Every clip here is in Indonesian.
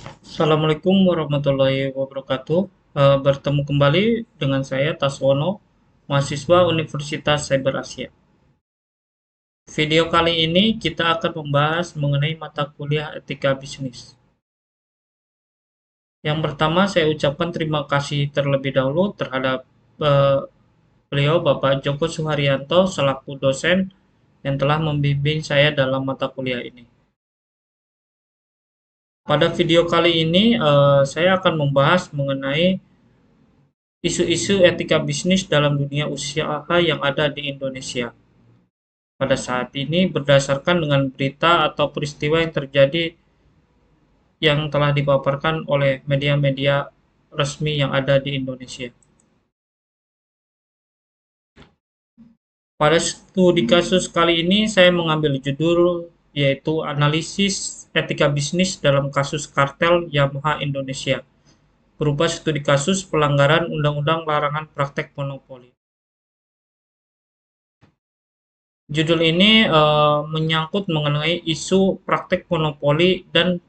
Assalamualaikum warahmatullahi wabarakatuh. Bertemu kembali dengan saya Taswono, mahasiswa Universitas Cyber Asia. Video kali ini kita akan membahas mengenai mata kuliah etika bisnis. Yang pertama, saya ucapkan terima kasih terlebih dahulu terhadap eh, beliau Bapak Joko Suharyanto selaku dosen yang telah membimbing saya dalam mata kuliah ini. Pada video kali ini, saya akan membahas mengenai isu-isu etika bisnis dalam dunia usaha yang ada di Indonesia pada saat ini berdasarkan dengan berita atau peristiwa yang terjadi yang telah dipaparkan oleh media-media resmi yang ada di Indonesia. Pada studi kasus kali ini saya mengambil judul yaitu analisis etika bisnis dalam kasus kartel Yamaha Indonesia berupa studi kasus pelanggaran Undang-Undang Larangan Praktek Monopoli. Judul ini menyangkut mengenai isu praktek monopoli dan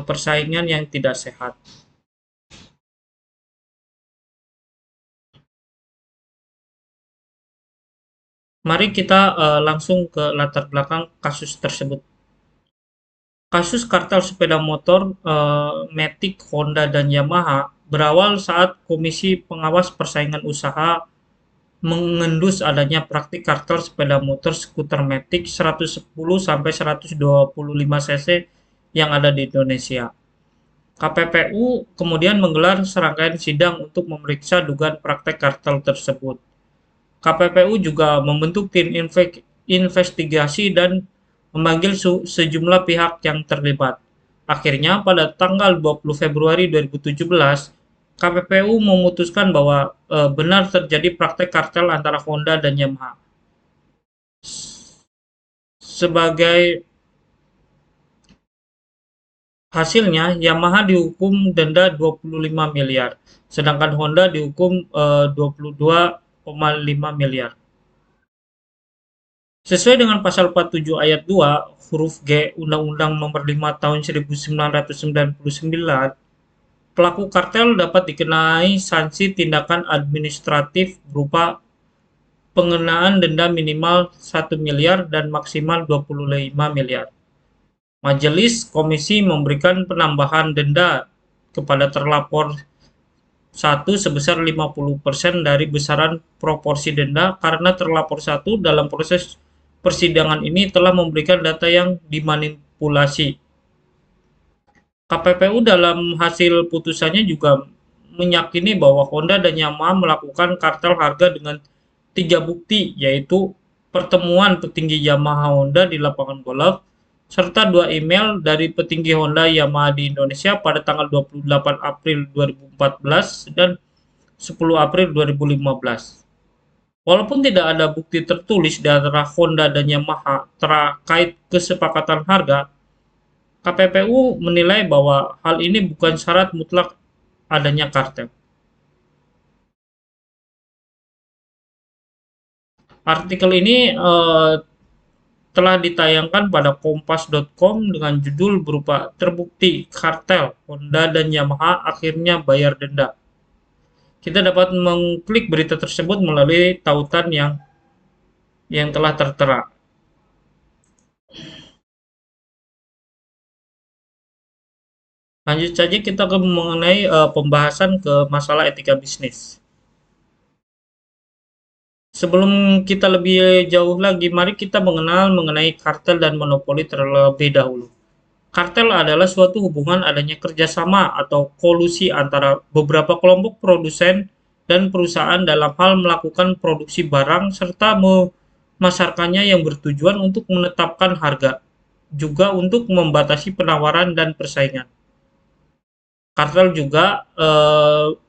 persaingan yang tidak sehat. Mari kita langsung ke latar belakang kasus tersebut. Kasus kartel sepeda motor Matic, Honda, dan Yamaha berawal saat Komisi Pengawas Persaingan Usaha mengendus adanya praktik kartel sepeda motor skuter Matic 110 sampai 125 cc yang ada di Indonesia. KPPU kemudian menggelar serangkaian sidang untuk memeriksa dugaan praktek kartel tersebut. KPPU juga membentuk tim investigasi dan memanggil sejumlah pihak yang terlibat. Akhirnya pada tanggal 20 Februari 2017, KPPU memutuskan bahwa benar terjadi praktek kartel antara Honda dan Yamaha. Sebagai hasilnya, Yamaha dihukum denda 25 miliar, sedangkan Honda dihukum 22,5 miliar. Sesuai dengan pasal 47 ayat 2 huruf G Undang-Undang Nomor 5 Tahun 1999, pelaku kartel dapat dikenai sanksi tindakan administratif berupa pengenaan denda minimal 1 miliar dan maksimal 25 miliar. Majelis komisi memberikan penambahan denda kepada terlapor satu sebesar 50% dari besaran proporsi denda karena terlapor satu dalam proses persidangan ini telah memberikan data yang dimanipulasi. KPPU dalam hasil putusannya juga meyakini bahwa Honda dan Yamaha melakukan kartel harga dengan 3 bukti, yaitu pertemuan petinggi Yamaha Honda di lapangan golf, serta 2 email dari petinggi Honda Yamaha di Indonesia pada tanggal 28 April 2014 dan 10 April 2015. Walaupun tidak ada bukti tertulis di antara Honda dan Yamaha terkait kesepakatan harga, KPPU menilai bahwa hal ini bukan syarat mutlak adanya kartel. Artikel ini telah ditayangkan pada kompas.com dengan judul berupa terbukti kartel Honda dan Yamaha akhirnya bayar denda. Kita dapat mengklik berita tersebut melalui tautan yang telah tertera. Lanjut saja kita ke mengenai pembahasan ke masalah etika bisnis. Sebelum kita lebih jauh lagi, mari kita mengenal mengenai kartel dan monopoli terlebih dahulu. Kartel adalah suatu hubungan adanya kerjasama atau kolusi antara beberapa kelompok produsen dan perusahaan dalam hal melakukan produksi barang serta memasarkannya yang bertujuan untuk menetapkan harga, juga untuk membatasi penawaran dan persaingan. Kartel juga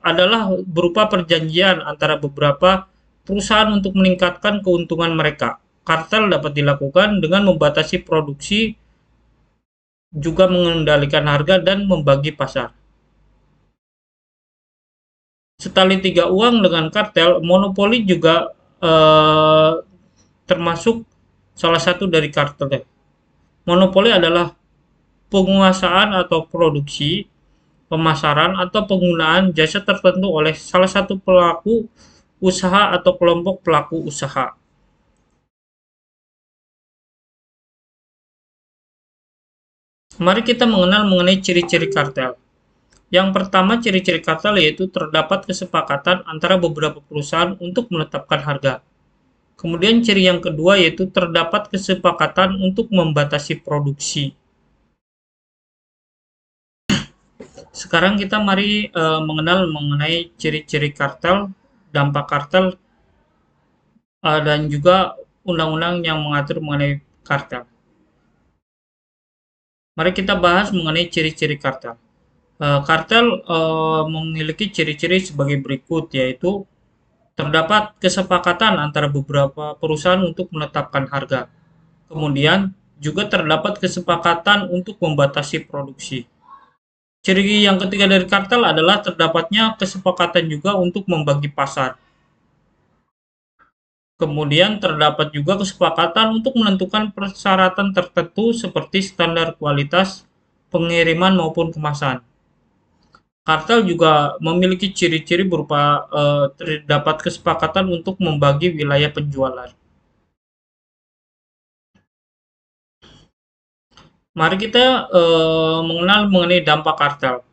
adalah berupa perjanjian antara beberapa perusahaan untuk meningkatkan keuntungan mereka. Kartel dapat dilakukan dengan membatasi produksi, juga mengendalikan harga dan membagi pasar. Setali tiga uang dengan kartel, monopoli juga termasuk salah satu dari kartel. Monopoli adalah penguasaan atau produksi, pemasaran, atau penggunaan jasa tertentu oleh salah satu pelaku usaha atau kelompok pelaku usaha. Mari kita mengenal mengenai ciri-ciri kartel. Yang pertama, ciri-ciri kartel yaitu terdapat kesepakatan antara beberapa perusahaan untuk menetapkan harga. Kemudian ciri yang kedua yaitu terdapat kesepakatan untuk membatasi produksi. Sekarang kita mari mengenal mengenai ciri-ciri kartel, dampak kartel, dan juga undang-undang yang mengatur mengenai kartel. Mari kita bahas mengenai ciri-ciri kartel. Kartel memiliki ciri-ciri sebagai berikut, yaitu terdapat kesepakatan antara beberapa perusahaan untuk menetapkan harga. Kemudian juga terdapat kesepakatan untuk membatasi produksi. Ciri yang ketiga dari kartel adalah terdapatnya kesepakatan juga untuk membagi pasar. Kemudian terdapat juga kesepakatan untuk menentukan persyaratan tertentu seperti standar kualitas, pengiriman maupun kemasan. Kartel juga memiliki ciri-ciri berupa terdapat kesepakatan untuk membagi wilayah penjualan. Mari kita mengenal mengenai dampak kartel.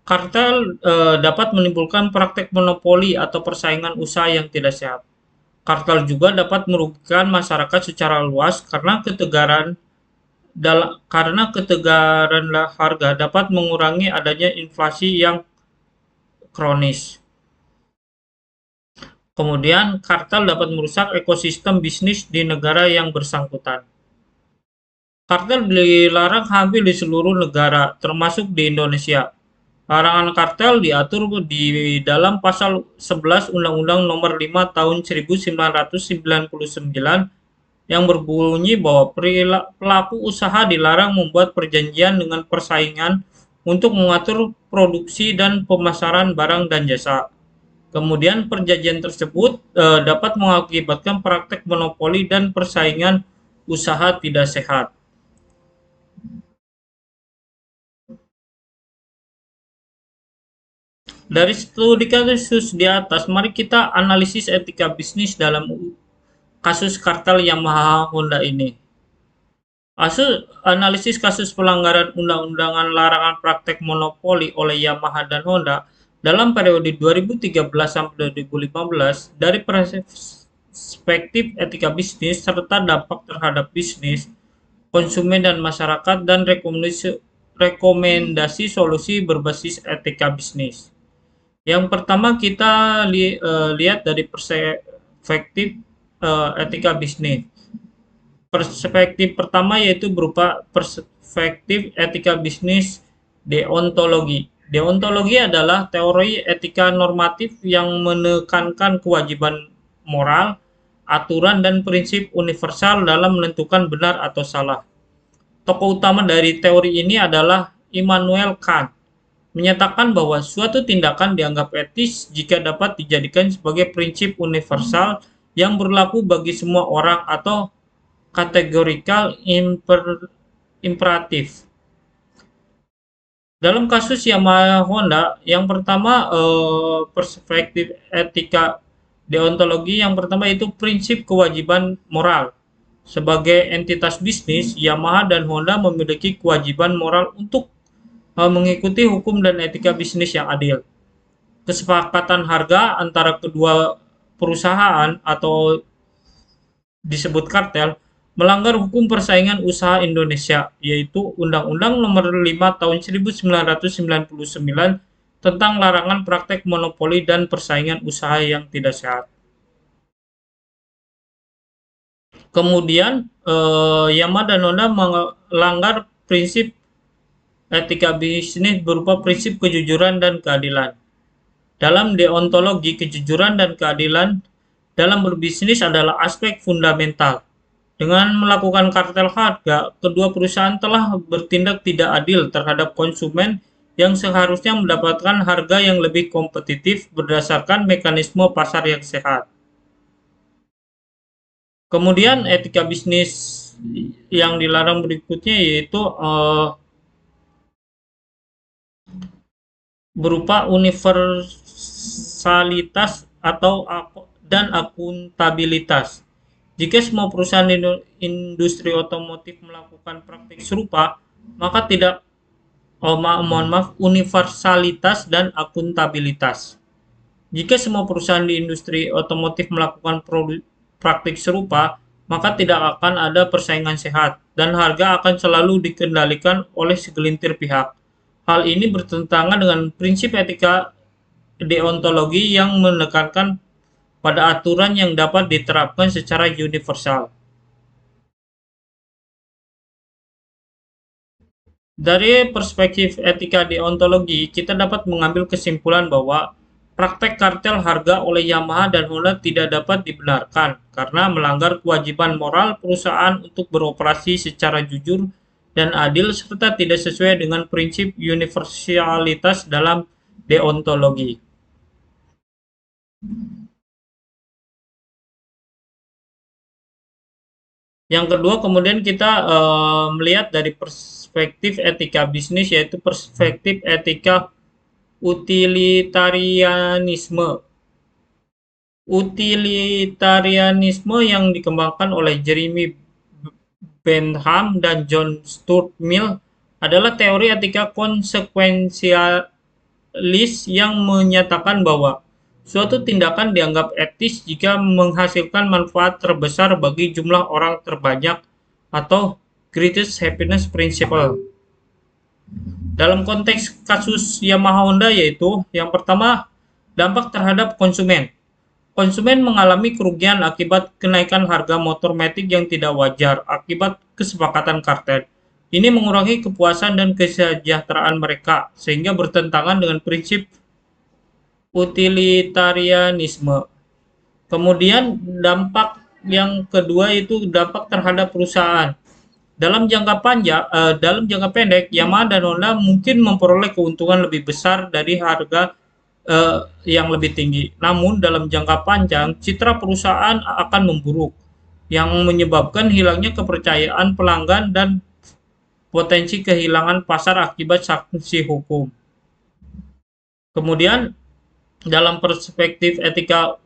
Kartel dapat menimbulkan praktek monopoli atau persaingan usaha yang tidak sehat. Kartel juga dapat merugikan masyarakat secara luas karena ketegaran harga dapat mengurangi adanya inflasi yang kronis. Kemudian, kartel dapat merusak ekosistem bisnis di negara yang bersangkutan. Kartel dilarang hampir di seluruh negara, termasuk di Indonesia. Larangan kartel diatur di dalam pasal 11 Undang-Undang Nomor 5 Tahun 1999 yang berbunyi bahwa pelaku usaha dilarang membuat perjanjian dengan persaingan untuk mengatur produksi dan pemasaran barang dan jasa. Kemudian perjanjian tersebut dapat mengakibatkan praktek monopoli dan persaingan usaha tidak sehat. Dari studi kasus di atas, mari kita analisis etika bisnis dalam kasus kartel Yamaha Honda ini. Analisis kasus pelanggaran undang-undangan larangan praktek monopoli oleh Yamaha dan Honda dalam periode 2013 sampai 2015 dari perspektif etika bisnis serta dampak terhadap bisnis, konsumen dan masyarakat dan rekomendasi solusi berbasis etika bisnis. Yang pertama kita lihat dari perspektif etika bisnis. Perspektif pertama yaitu berupa perspektif etika bisnis deontologi. Deontologi adalah teori etika normatif yang menekankan kewajiban moral, aturan, dan prinsip universal dalam menentukan benar atau salah. Tokoh utama dari teori ini adalah Immanuel Kant, menyatakan bahwa suatu tindakan dianggap etis jika dapat dijadikan sebagai prinsip universal yang berlaku bagi semua orang atau kategorikal imperatif. Dalam kasus Yamaha Honda, yang pertama perspektif etika deontologi yang pertama itu prinsip kewajiban moral. Sebagai entitas bisnis, Yamaha dan Honda memiliki kewajiban moral untuk mengikuti hukum dan etika bisnis yang adil. Kesepakatan harga antara kedua perusahaan atau disebut kartel melanggar hukum persaingan usaha Indonesia, yaitu Undang-Undang Nomor 5 Tahun 1999 tentang larangan praktek monopoli dan persaingan usaha yang tidak sehat. Kemudian Yamaha dan Honda melanggar prinsip etika bisnis berupa prinsip kejujuran dan keadilan. Dalam deontologi, kejujuran dan keadilan dalam berbisnis adalah aspek fundamental. Dengan melakukan kartel harga, kedua perusahaan telah bertindak tidak adil terhadap konsumen yang seharusnya mendapatkan harga yang lebih kompetitif berdasarkan mekanisme pasar yang sehat. Kemudian etika bisnis yang dilarang berikutnya yaitu berupa universalitas atau dan akuntabilitas. Jika semua perusahaan industri otomotif melakukan praktik serupa, maka tidak mohon maaf, universalitas dan akuntabilitas. Jika semua perusahaan di industri otomotif melakukan praktik serupa, maka tidak akan ada persaingan sehat dan harga akan selalu dikendalikan oleh segelintir pihak. Hal ini bertentangan dengan prinsip etika deontologi yang menekankan pada aturan yang dapat diterapkan secara universal. Dari perspektif etika deontologi, kita dapat mengambil kesimpulan bahwa praktek kartel harga oleh Yamaha dan Honda tidak dapat dibenarkan karena melanggar kewajiban moral perusahaan untuk beroperasi secara jujur dan adil serta tidak sesuai dengan prinsip universalitas dalam deontologi. Yang kedua, kemudian kita melihat dari perspektif etika bisnis, yaitu perspektif etika utilitarianisme. Utilitarianisme yang dikembangkan oleh Jeremy Bentham dan John Stuart Mill adalah teori etika konsekuensialis yang menyatakan bahwa suatu tindakan dianggap etis jika menghasilkan manfaat terbesar bagi jumlah orang terbanyak atau greatest happiness principle. Dalam konteks kasus Yamaha Honda yaitu yang pertama, dampak terhadap konsumen. Konsumen mengalami kerugian akibat kenaikan harga motor matic yang tidak wajar akibat kesepakatan kartel. Ini mengurangi kepuasan dan kesejahteraan mereka sehingga bertentangan dengan prinsip utilitarianisme. Kemudian dampak yang kedua itu dampak terhadap perusahaan. Dalam jangka pendek, Yamaha dan Honda mungkin memperoleh keuntungan lebih besar dari harga yang lebih tinggi. Namun dalam jangka panjang, citra perusahaan akan memburuk, yang menyebabkan hilangnya kepercayaan pelanggan dan potensi kehilangan pasar akibat sanksi hukum. Kemudian dalam perspektif etika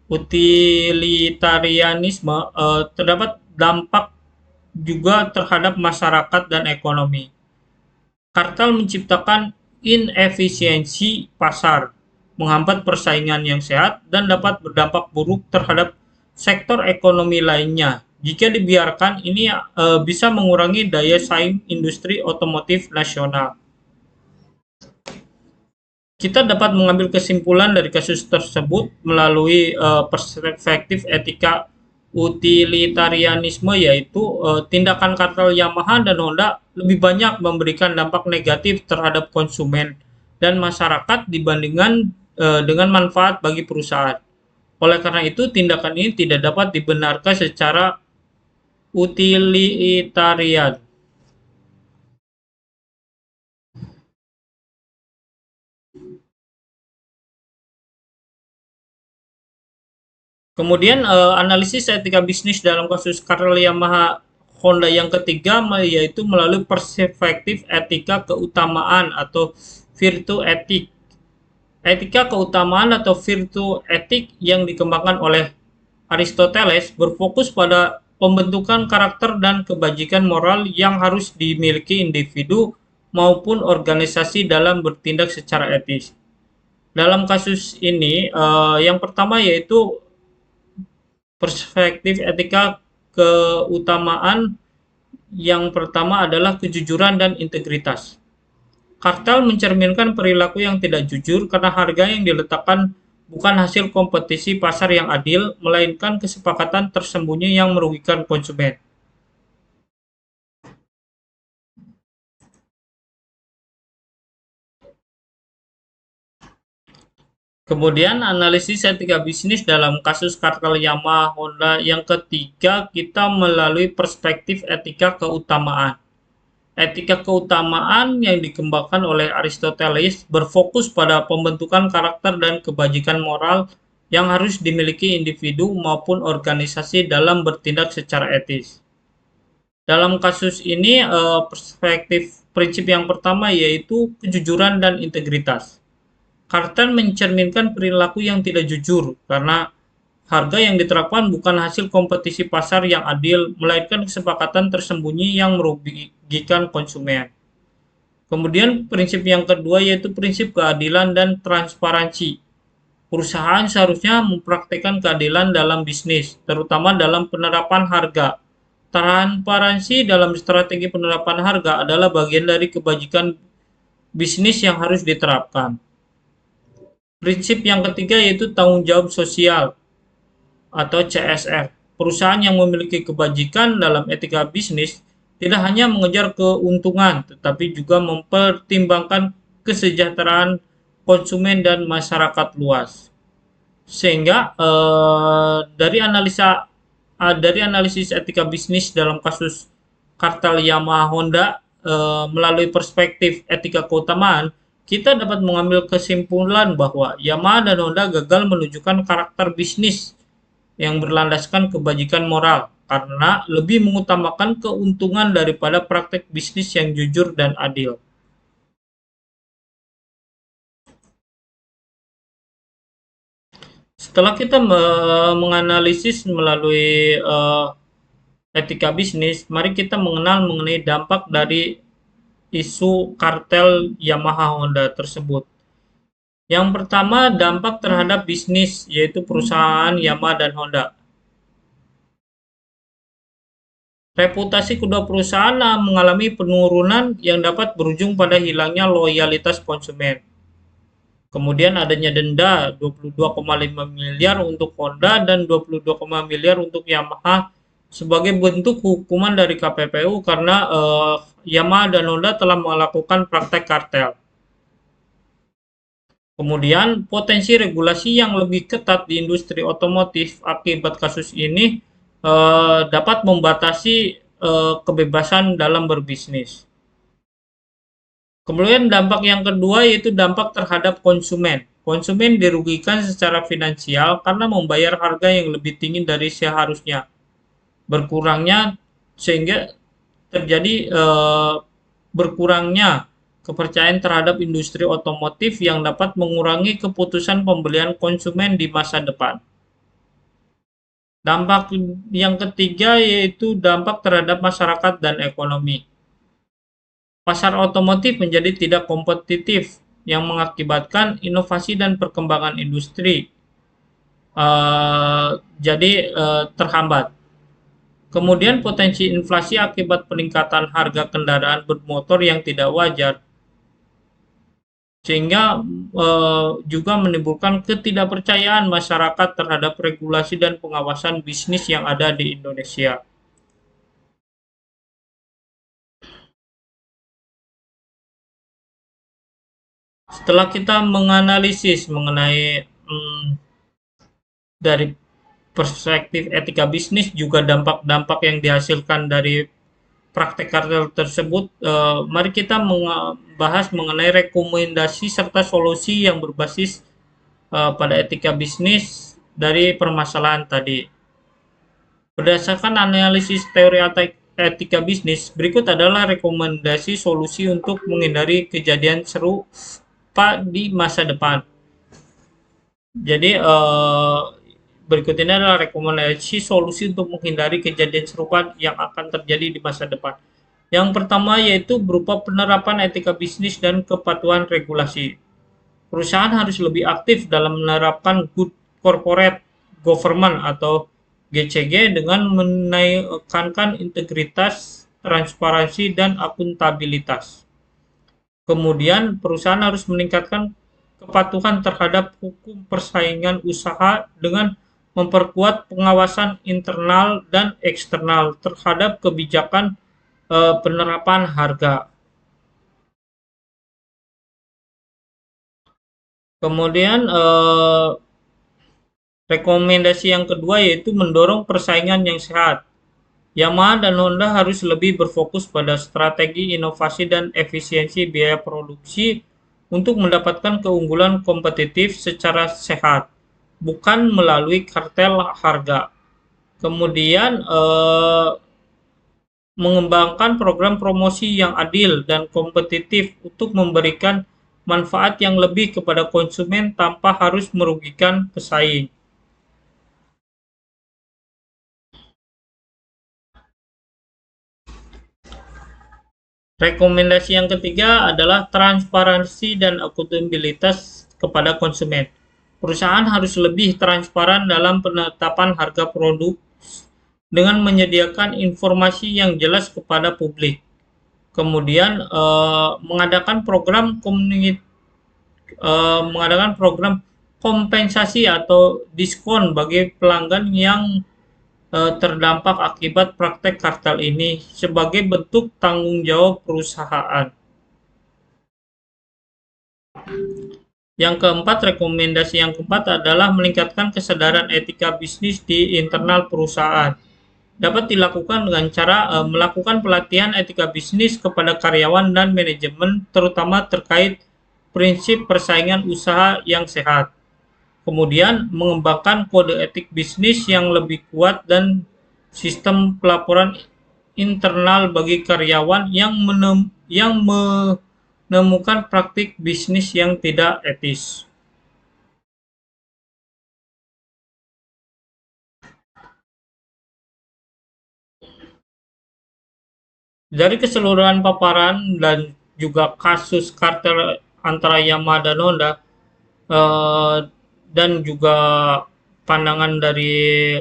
utilitarianisme, terdapat dampak juga terhadap masyarakat dan ekonomi. Kartel menciptakan inefisiensi pasar, menghambat persaingan yang sehat, dan dapat berdampak buruk terhadap sektor ekonomi lainnya. Jika dibiarkan, ini bisa mengurangi daya saing industri otomotif nasional. Kita dapat mengambil kesimpulan dari kasus tersebut melalui perspektif etika utilitarianisme, yaitu tindakan kartel Yamaha dan Honda lebih banyak memberikan dampak negatif terhadap konsumen dan masyarakat dibandingkan dengan manfaat bagi perusahaan. Oleh karena itu, tindakan ini tidak dapat dibenarkan secara utilitarian. Kemudian analisis etika bisnis dalam kasus kartel Yamaha Honda yang ketiga yaitu melalui perspektif etika keutamaan atau virtue etik. Etika keutamaan atau virtue etik yang dikembangkan oleh Aristoteles berfokus pada pembentukan karakter dan kebajikan moral yang harus dimiliki individu maupun organisasi dalam bertindak secara etis. Dalam kasus ini, yang pertama yaitu perspektif etika keutamaan. Yang pertama adalah kejujuran dan integritas. Kartel mencerminkan perilaku yang tidak jujur karena harga yang diletakkan bukan hasil kompetisi pasar yang adil, melainkan kesepakatan tersembunyi yang merugikan konsumen. Kemudian analisis etika bisnis dalam kasus kartel Yamaha Honda yang ketiga, kita melalui perspektif etika keutamaan. Etika keutamaan yang dikembangkan oleh Aristoteles berfokus pada pembentukan karakter dan kebajikan moral yang harus dimiliki individu maupun organisasi dalam bertindak secara etis. Dalam kasus ini, perspektif prinsip yang pertama yaitu kejujuran dan integritas. Kartel mencerminkan perilaku yang tidak jujur karena harga yang diterapkan bukan hasil kompetisi pasar yang adil, melainkan kesepakatan tersembunyi yang merugikan konsumen. Kemudian prinsip yang kedua yaitu prinsip keadilan dan transparansi. Perusahaan seharusnya mempraktikkan keadilan dalam bisnis, terutama dalam penerapan harga. Transparansi dalam strategi penerapan harga adalah bagian dari kebajikan bisnis yang harus diterapkan. Prinsip yang ketiga yaitu tanggung jawab sosial atau CSR. Perusahaan yang memiliki kebajikan dalam etika bisnis tidak hanya mengejar keuntungan, tetapi juga mempertimbangkan kesejahteraan konsumen dan masyarakat luas. Sehingga dari analisis etika bisnis dalam kasus kartel Yamaha Honda melalui perspektif etika keutamaan, kita dapat mengambil kesimpulan bahwa Yamaha dan Honda gagal menunjukkan karakter bisnis yang berlandaskan kebajikan moral karena lebih mengutamakan keuntungan daripada praktek bisnis yang jujur dan adil. Setelah kita menganalisis melalui etika bisnis, mari kita mengenal mengenai dampak dari isu kartel Yamaha Honda tersebut. Yang pertama, dampak terhadap bisnis, yaitu perusahaan Yamaha dan Honda. Reputasi kedua perusahaan mengalami penurunan yang dapat berujung pada hilangnya loyalitas konsumen. Kemudian adanya denda 22,5 miliar untuk Honda dan 22,5 miliar untuk Yamaha sebagai bentuk hukuman dari KPPU karena Yamaha dan Honda telah melakukan praktek kartel. Kemudian potensi regulasi yang lebih ketat di industri otomotif akibat kasus ini dapat membatasi kebebasan dalam berbisnis. Kemudian dampak yang kedua yaitu dampak terhadap konsumen. Konsumen dirugikan secara finansial karena membayar harga yang lebih tinggi dari seharusnya. Berkurangnya sehingga terjadi berkurangnya kepercayaan terhadap industri otomotif yang dapat mengurangi keputusan pembelian konsumen di masa depan. Dampak yang ketiga yaitu dampak terhadap masyarakat dan ekonomi. Pasar otomotif menjadi tidak kompetitif yang mengakibatkan inovasi dan perkembangan industri terhambat. Kemudian potensi inflasi akibat peningkatan harga kendaraan bermotor yang tidak wajar sehingga juga menimbulkan ketidakpercayaan masyarakat terhadap regulasi dan pengawasan bisnis yang ada di Indonesia. Setelah kita menganalisis mengenai dari perspektif etika bisnis juga dampak-dampak yang dihasilkan dari praktek kartel tersebut, mari kita membahas mengenai rekomendasi serta solusi yang berbasis pada etika bisnis dari permasalahan tadi. Berdasarkan analisis teori etika bisnis, berikut adalah rekomendasi solusi untuk menghindari kejadian serupa di masa depan. Jadi berikut ini adalah rekomendasi solusi untuk menghindari kejadian serupa yang akan terjadi di masa depan. Yang pertama yaitu berupa penerapan etika bisnis dan kepatuhan regulasi. Perusahaan harus lebih aktif dalam menerapkan Good Corporate Governance atau GCG dengan menekankan integritas, transparansi, dan akuntabilitas. Kemudian perusahaan harus meningkatkan kepatuhan terhadap hukum persaingan usaha dengan memperkuat pengawasan internal dan eksternal terhadap kebijakan penerapan harga. Kemudian rekomendasi yang kedua yaitu mendorong persaingan yang sehat. Yamaha dan Honda harus lebih berfokus pada strategi inovasi dan efisiensi biaya produksi untuk mendapatkan keunggulan kompetitif secara sehat, bukan melalui kartel harga. Kemudian mengembangkan program promosi yang adil dan kompetitif untuk memberikan manfaat yang lebih kepada konsumen tanpa harus merugikan pesaing. Rekomendasi yang ketiga adalah transparansi dan akuntabilitas kepada konsumen. Perusahaan harus lebih transparan dalam penetapan harga produk dengan menyediakan informasi yang jelas kepada publik. Kemudian mengadakan program kompensasi atau diskon bagi pelanggan yang terdampak akibat praktek kartel ini sebagai bentuk tanggung jawab perusahaan. Rekomendasi yang keempat adalah meningkatkan kesadaran etika bisnis di internal perusahaan. Dapat dilakukan dengan cara melakukan pelatihan etika bisnis kepada karyawan dan manajemen, terutama terkait prinsip persaingan usaha yang sehat. Kemudian, mengembangkan kode etik bisnis yang lebih kuat dan sistem pelaporan internal bagi karyawan yang menemukan praktik bisnis yang tidak etis. Dari keseluruhan paparan dan juga kasus kartel antara Yamaha dan Honda, eh, dan juga pandangan dari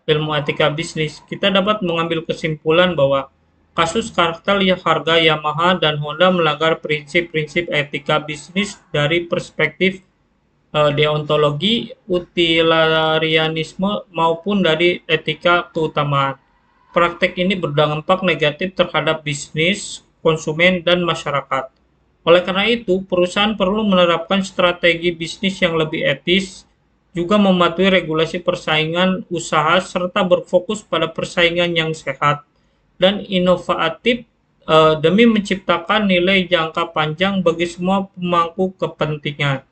ilmu etika bisnis, kita dapat mengambil kesimpulan bahwa kasus kartel harga Yamaha dan Honda melanggar prinsip-prinsip etika bisnis dari perspektif deontologi, utilitarianisme, maupun dari etika keutamaan. Praktek ini berdampak negatif terhadap bisnis, konsumen, dan masyarakat. Oleh karena itu, perusahaan perlu menerapkan strategi bisnis yang lebih etis, juga mematuhi regulasi persaingan usaha, serta berfokus pada persaingan yang sehat dan inovatif demi menciptakan nilai jangka panjang bagi semua pemangku kepentingan.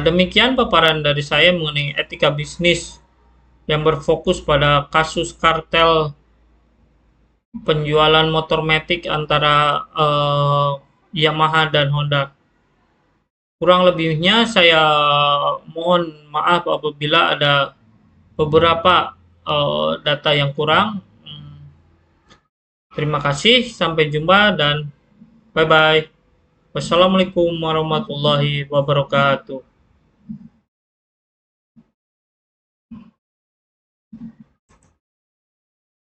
Demikian paparan dari saya mengenai etika bisnis yang berfokus pada kasus kartel penjualan motor metik antara Yamaha dan Honda. Kurang lebihnya saya mohon maaf apabila ada beberapa data yang kurang. Terima kasih, sampai jumpa dan bye bye. Wassalamualaikum warahmatullahi wabarakatuh.